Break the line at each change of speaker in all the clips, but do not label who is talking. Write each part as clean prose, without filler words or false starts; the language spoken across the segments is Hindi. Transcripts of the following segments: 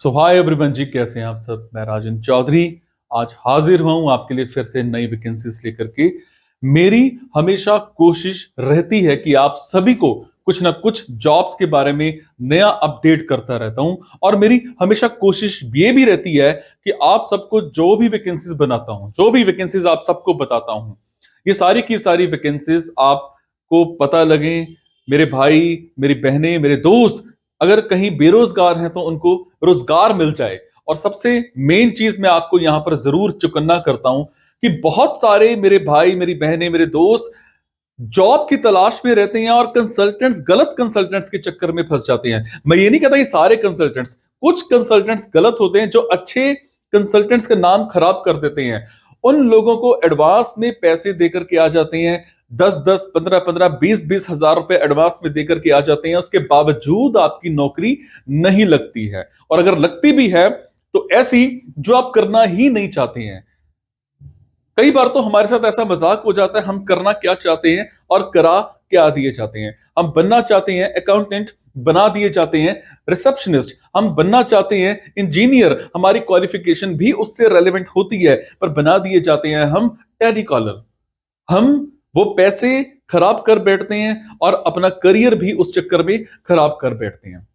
सो हाय एवरीवन जी, कैसे हैं आप सब। मैं राजन चौधरी आज हाजिर हुआ हूं आपके लिए फिर से नई वैकेंसीज लेकर के। मेरी हमेशा कोशिश रहती है कि आप सभी को कुछ ना कुछ जॉब्स के बारे में नया अपडेट करता रहता हूं। और मेरी हमेशा कोशिश ये भी रहती है कि आप सबको जो भी वैकेंसीज बनाता हूं, जो भी वैकेंसीज आप सबको बताता हूं, ये सारी की सारी वैकेंसीज आपको पता लगे। मेरे भाई, मेरी बहनें, मेरे दोस्त अगर कहीं बेरोजगार हैं तो उनको रोजगार मिल जाए। और सबसे मेन चीज मैं आपको यहां पर जरूर चुकन्ना करता हूं कि बहुत सारे मेरे भाई, मेरी बहनें, मेरे दोस्त जॉब की तलाश में रहते हैं और कंसल्टेंट्स, गलत कंसल्टेंट्स के चक्कर में फंस जाते हैं। मैं ये नहीं कहता कि सारे कंसल्टेंट्स, कुछ कंसल्टेंट्स गलत होते हैं जो अच्छे कंसल्टेंट्स का नाम खराब कर देते हैं। उन लोगों को एडवांस में पैसे देकर के आ जाते हैं, 10-10, 15-15, 20-20 हजार रुपए एडवांस में देकर के आ जाते हैं। उसके बावजूद आपकी नौकरी नहीं लगती है, और अगर लगती भी है तो ऐसी जो आप करना ही नहीं चाहते हैं। कई बार तो हमारे साथ ऐसा मजाक हो जाता है, हम करना क्या चाहते हैं और करा क्या दिए जाते हैं। हम बनना चाहते हैं अकाउंटेंट, बना दिए जाते हैं रिसेप्शनिस्ट। हम बनना चाहते हैं इंजीनियर, हमारी क्वालिफिकेशन भी उससे रेलेवेंट होती है, पर बना दिए जाते हैं हम टेलीकॉलर। हम वो पैसे खराब कर बैठते हैं और अपना करियर भी उस चक्कर में खराब कर बैठते हैं।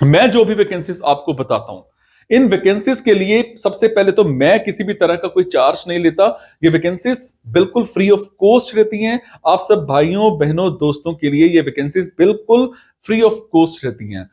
मैं जो भी वैकेंसीज आपको बताता हूं, इन वैकेंसीज के लिए सबसे पहले तो मैं किसी भी तरह का कोई चार्ज नहीं लेता। ये वैकेंसीज बिल्कुल फ्री ऑफ कॉस्ट रहती हैं। आप सब भाइयों, बहनों, दोस्तों के लिए ये वैकेंसीज बिल्कुल फ्री ऑफ कॉस्ट रहती हैं।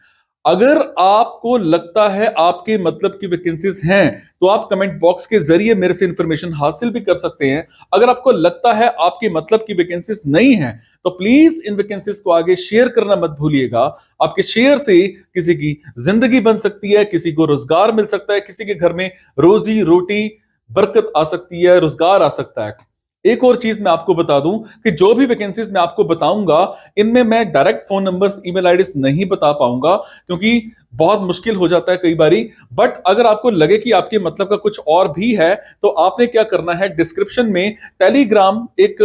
अगर आपको लगता है आपके मतलब की वैकेंसीज हैं तो आप कमेंट बॉक्स के जरिए मेरे से इंफॉर्मेशन हासिल भी कर सकते हैं। अगर आपको लगता है आपके मतलब की वैकेंसीज नहीं है तो प्लीज इन वैकेंसीज को आगे शेयर करना मत भूलिएगा। आपके शेयर से किसी की जिंदगी बन सकती है, किसी को रोजगार मिल सकता है, किसी के घर में रोजी रोटी बरकत आ सकती है, रोजगार आ सकता है। एक और चीज मैं आपको बता दूं कि जो भी वैकेंसीज मैं आपको बताऊंगा, इनमें मैं direct phone numbers, email IDs नहीं बता पाऊंगा क्योंकि बहुत मुश्किल हो जाता है कई बारी। बट अगर आपको लगे कि आपके मतलब का कुछ और भी है तो आपने क्या करना है, डिस्क्रिप्शन में टेलीग्राम एक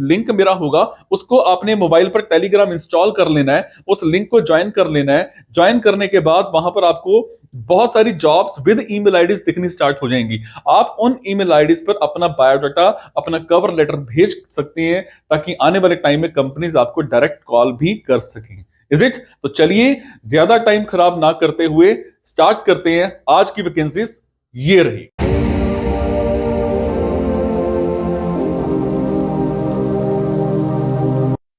लिंक मेरा होगा, उसको आपने मोबाइल पर टेलीग्राम इंस्टॉल कर लेना है, उस लिंक को ज्वाइन कर लेना है। ज्वाइन करने के बाद वहां पर आपको बहुत सारी जॉब्स विद ईमेल आईडीज दिखनी स्टार्ट हो जाएंगी। आप उन ईमेल आईडीज पर अपना बायोडाटा, अपना कवर लेटर भेज सकते हैं ताकि आने वाले टाइम में कंपनीज आपको डायरेक्ट कॉल भी कर सकें। Is it? तो चलिए ज्यादा टाइम खराब ना करते हुए स्टार्ट करते हैं। आज की वैकेंसीज ये रही।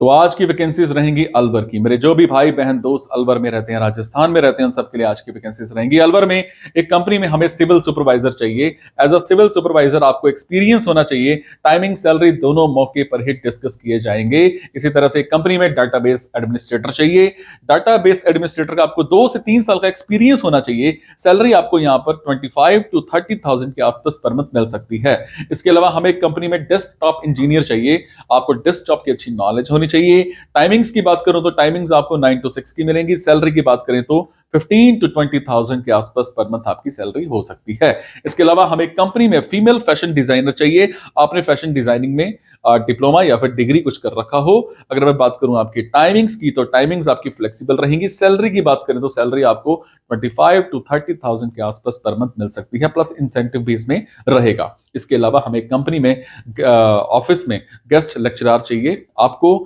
तो आज की वैकेंसीज रहेंगी अलवर की। मेरे जो भी भाई बहन दोस्त अलवर में रहते हैं, राजस्थान में रहते हैं, उन सबके लिए आज की वैकेंसीज रहेंगी। अलवर में एक कंपनी में हमें सिविल सुपरवाइजर चाहिए। एज अ सिविल सुपरवाइजर आपको एक्सपीरियंस होना चाहिए। टाइमिंग, सैलरी दोनों मौके पर ही डिस्कस किए जाएंगे। इसी तरह से कंपनी में डाटाबेस एडमिनिस्ट्रेटर चाहिए। डाटाबेस एडमिनिस्ट्रेटर का आपको 2 से 3 साल का एक्सपीरियंस होना चाहिए। सैलरी आपको यहां पर 25 to 30,000 के आसपास पर मंथ मिल सकती है। इसके अलावा हमें कंपनी में डेस्कटॉप इंजीनियर चाहिए। आपको डेस्कटॉप की अच्छी नॉलेज होनी चाहिए। टाइमिंग्स की बात करूं तो टाइमिंग्स आपको 9 to 6 की मिलेंगी। सैलरी की बात करें तो 15 to 20,000 के आसपास पर मंथ आपकी सैलरी हो सकती है। इसके अलावा हमें कंपनी में फीमेल फैशन डिजाइनर चाहिए। आपने फैशन डिजाइनिंग में डिप्लोमा या फिर डिग्री कुछ कर रखा हो। अगर मैं बात करूं आपकी टाइमिंग्स की तो टाइमिंग्स आपकी फ्लेक्सिबल रहेंगी। सैलरी की बात करें तो सैलरी आपको 25 to 30,000 के आसपास पर मंथ मिल सकती है, प्लस इंसेंटिव भी इसमें रहेगा। इसके अलावा हमें कंपनी में ऑफिस में गेस्ट लेक्चरर चाहिए। आपको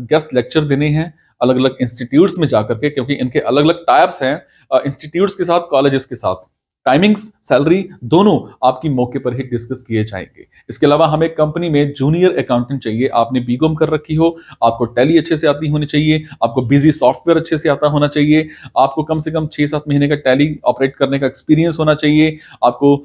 गेस्ट लेक्चर देने हैं अलग अलग इंस्टीट्यूट्स में जाकर के, क्योंकि इनके अलग अलग टाइप्स हैं इंस्टीट्यूट्स के साथ, कॉलेजेस के साथ। टाइमिंग्स, सैलरी दोनों आपकी मौके पर ही डिस्कस किए जाएंगे। इसके अलावा हमें कंपनी में जूनियर अकाउंटेंट चाहिए। आपने बीकॉम कर रखी हो, आपको टैली अच्छे से आती होनी चाहिए, आपको बिजी सॉफ्टवेयर अच्छे से आता होना चाहिए, आपको कम से कम 6-7 महीने का टैली ऑपरेट करने का एक्सपीरियंस होना चाहिए, आपको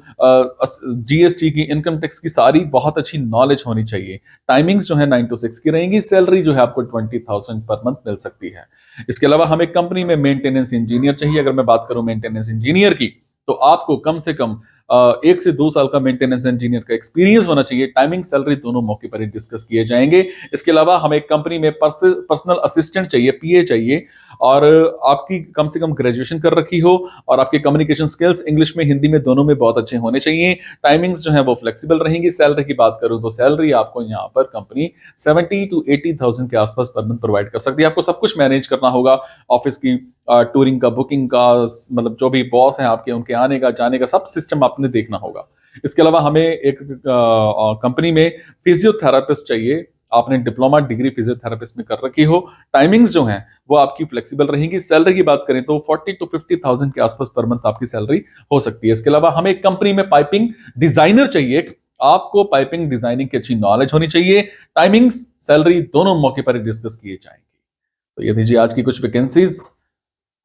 जीएसटी की, इनकम टैक्स की सारी बहुत अच्छी नॉलेज होनी चाहिए। टाइमिंग्स जो है 9 to 6 की रहेंगी। सैलरी जो है आपको 20,000 पर मंथ मिल सकती है। इसके अलावा हमें कंपनी में मेंटेनेंस इंजीनियर चाहिए। अगर मैं बात करूं मेंटेनेंस इंजीनियर की तो आपको कम से कम 1 से 2 साल का मेंटेनेंस इंजीनियर का एक्सपीरियंस होना चाहिए। टाइमिंग, सैलरी दोनों मौके पर ही डिस्कस किए जाएंगे। इसके अलावा हमें एक कंपनी में पर्सनल असिस्टेंट चाहिए, पीए चाहिए, और आपकी कम से कम ग्रेजुएशन कर रखी हो और आपके कम्युनिकेशन स्किल्स इंग्लिश में हिंदी में दोनों में बहुत अच्छे होने चाहिए। टाइमिंग्स जो है वो फ्लेक्सिबल रहेंगी। सैलरी की बात करूं तो सैलरी आपको यहाँ पर कंपनी 70 to 80,000 के आसपास पर मंथ प्रोवाइड कर सकती है। आपको सब कुछ मैनेज करना होगा, ऑफिस की टूरिंग का, बुकिंग का, मतलब जो भी बॉस हैं आपके, उनके आने का जाने का सब सिस्टम आपने देखना होगा। इसके अलावा हमें एक कंपनी में फिजियोथेरापिस्ट चाहिए। आपने डिप्लोमा डिग्री फिजियोथेरापिस्ट में कर रखी हो। टाइमिंग्स जो हैं वो आपकी फ्लेक्सिबल रहेंगी। सैलरी की बात करें तो 40 to 50,000 के आसपास पर मंथ आपकी सैलरी हो सकती है। इसके अलावा हमें एक कंपनी में पाइपिंग डिजाइनर चाहिए। आपको पाइपिंग डिजाइनिंग की अच्छी नॉलेज होनी चाहिए। टाइमिंग्स, सैलरी दोनों मौके पर डिस्कस किए जाएंगे। तो ये थी जी आज की कुछ वैकेंसीज।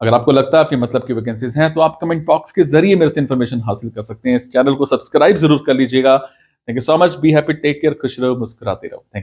अगर आपको लगता है आपके मतलब की वैकेंसीज हैं तो आप कमेंट बॉक्स के जरिए मेरे से इंफॉर्मेशन हासिल कर सकते हैं। इस चैनल को सब्सक्राइब जरूर कर लीजिएगा। Thank you so much. Be happy, take care, खुश रहो, मुस्कुराते रहो। थैंक